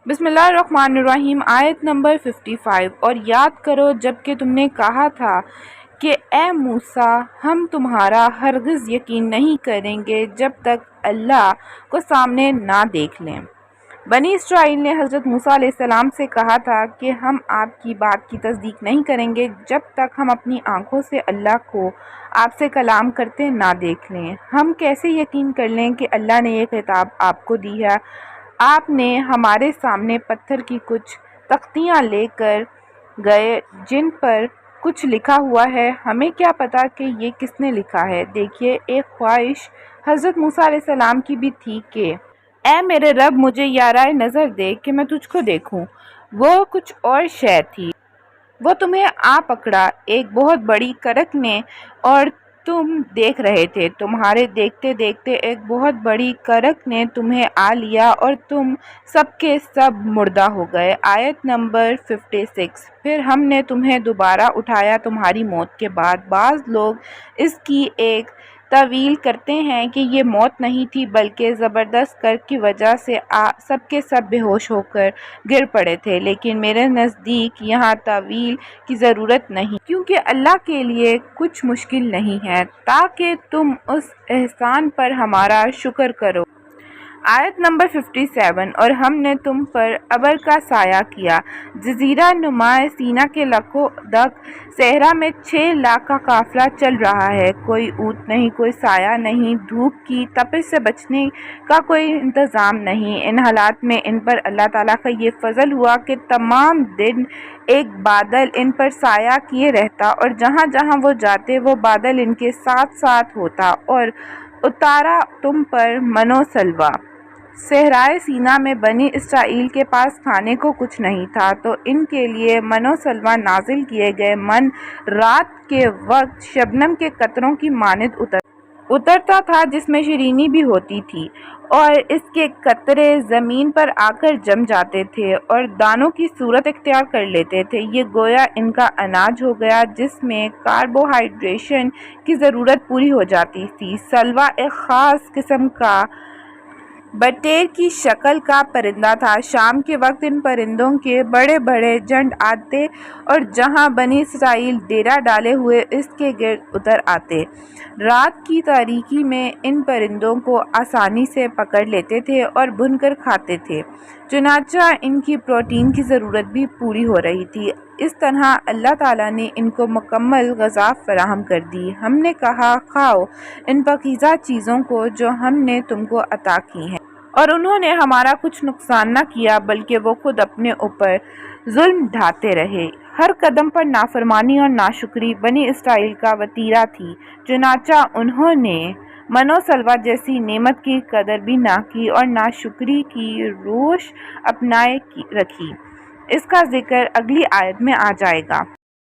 बिस्मिल्लाहिर्रहमानिर्रहीम आयत नंबर 55। और याद करो जब कि तुमने कहा था कि ए मूसा, हम तुम्हारा हरगिज़ यकीन नहीं करेंगे जब तक अल्लाह को सामने ना देख लें। बनी इसराइल ने हज़रत मूसा अलैहिस्सलाम से कहा था कि हम आपकी बात की तस्दीक नहीं करेंगे जब तक हम अपनी आंखों से अल्लाह को आपसे कलाम करते ना देख लें। हम कैसे यकीन कर लें कि अल्लाह ने ये किताब आपको दी है? आपने हमारे सामने पत्थर की कुछ तख्तियाँ लेकर गए जिन पर कुछ लिखा हुआ है, हमें क्या पता कि ये किसने लिखा है। देखिए, एक ख्वाहिश हज़रत मूसा अलैहिस्सलाम की भी थी कि ए मेरे रब, मुझे याराए नज़र दे कि मैं तुझको देखूं। वो कुछ और शय थी। वो तुम्हें आ पकड़ा एक बहुत बड़ी करक ने, और तुम देख रहे थे। तुम्हारे देखते देखते एक बहुत बड़ी करक ने तुम्हें आ लिया और तुम सब के सब मुर्दा हो गए। आयत नंबर 56। फिर हमने तुम्हें दोबारा उठाया तुम्हारी मौत के बाद। बाज़ लोग इसकी एक तवील करते हैं कि ये मौत नहीं थी बल्कि ज़बरदस्त कर्क की वजह से सब के सब बेहोश होकर गिर पड़े थे, लेकिन मेरे नज़दीक यहाँ तवील की ज़रूरत नहीं, क्योंकि अल्लाह के लिए कुछ मुश्किल नहीं है, ताकि तुम उस एहसान पर हमारा शुक्र करो। आयत नंबर 57। और हमने तुम पर अबर का साया किया। जजीरा नुमाए सीना के लकोदक सहरा में 6 लाख का काफिला चल रहा है। कोई ऊँट नहीं, कोई साया नहीं, धूप की तपिश से बचने का कोई इंतज़ाम नहीं। इन हालात में इन पर अल्लाह ताला का ये फजल हुआ कि तमाम दिन एक बादल इन पर साया किए रहता, और जहाँ जहाँ वो जाते वो बादल इनके साथ साथ होता, और उतारा तुम पर मनो सलवा। सहराए सीना में बनी इसराइल के पास खाने को कुछ नहीं था, तो इनके लिए मनो सलवा नाजिल किए गए। मन रात के वक्त शबनम के कतरों की मानिद उतरता था, जिसमें शीरीनी भी होती थी, और इसके कतरे ज़मीन पर आकर जम जाते थे और दानों की सूरत इख्तियार कर लेते थे। ये गोया इनका अनाज हो गया जिसमें कार्बोहाइड्रेशन की ज़रूरत पूरी हो जाती थी। सलवा एक ख़ास किस्म का बटेर की शक्ल का परिंदा था। शाम के वक्त इन परिंदों के बड़े बड़े झुंड आते और जहां बनी इसराइल डेरा डाले हुए इसके गिर्द उतर आते। रात की तारीकी में इन परिंदों को आसानी से पकड़ लेते थे और भुनकर खाते थे, चुनाचा इनकी प्रोटीन की ज़रूरत भी पूरी हो रही थी। इस तरह अल्लाह ताला ने इनको मुकम्मल ग़िज़ा फराहम कर दी। हमने कहा, खाओ इन पाकीज़ा चीज़ों को जो हमने तुमको अता की हैं। और उन्होंने हमारा कुछ नुकसान न किया, बल्कि वो खुद अपने ऊपर जुल्म ढाते रहे। हर कदम पर नाफरमानी और नाशुक्री बनी इसराइल का वतीरा थी, चुनाचा उन्होंने मनो सलवा जैसी नेमत की कदर भी ना की और नाशुक्री की रोश अपनाए रखी। इसका जिक्र अगली आयत में आ जाएगा।